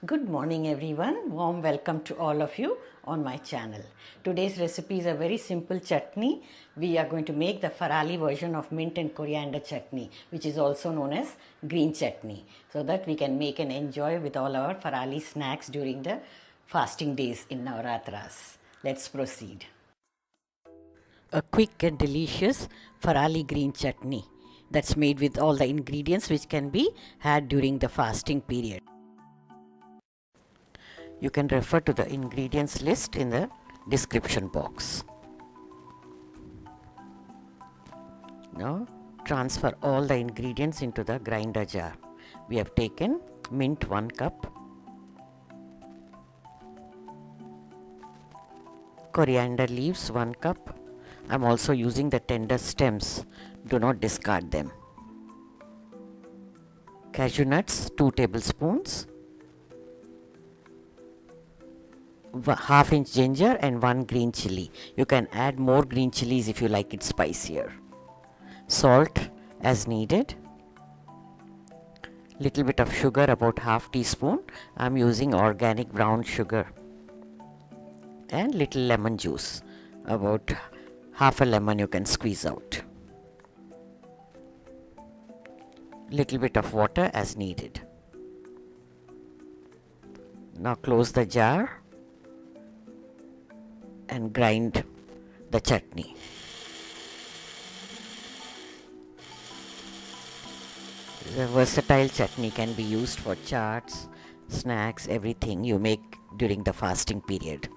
Good morning everyone. Warm welcome to all of you on my channel. Today's recipe is a very simple chutney. We are going to make the Farali version of mint and coriander chutney, which is also known as green chutney, so that we can make and enjoy with all our Farali snacks during the fasting days in Navratras. Let's proceed. A quick and delicious Farali green chutney that's made with all the ingredients which can be had during the fasting period. You can refer to the ingredients list in the description box. Now transfer all the ingredients into the grinder jar. We have taken mint 1 cup, coriander leaves 1 cup. I am also using the tender stems. Do not discard them. Cashew nuts 2 tablespoons. Half inch ginger and 1 green chilli. You can add more green chilies if you like it spicier. Salt as needed. Little bit of sugar, about half teaspoon. I am using organic brown sugar. And little lemon juice, about half a lemon you can squeeze out. Little bit of water as needed. Now close the jar and grind the chutney. The versatile chutney can be used for chaats, snacks, everything you make during the fasting period.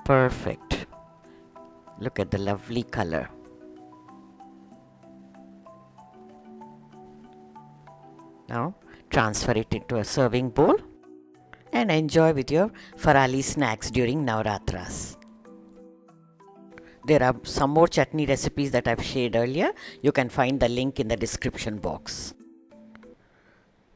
Perfect. Look at the lovely color. Now transfer it into a serving bowl and enjoy with your Farali snacks during Navratras. There are some more chutney recipes that I've shared earlier. You can find the link in the description box.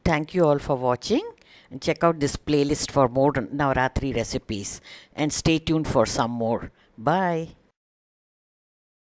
Thank you all for watching, and check out this playlist for more Navratri recipes, and stay tuned for some more. Bye.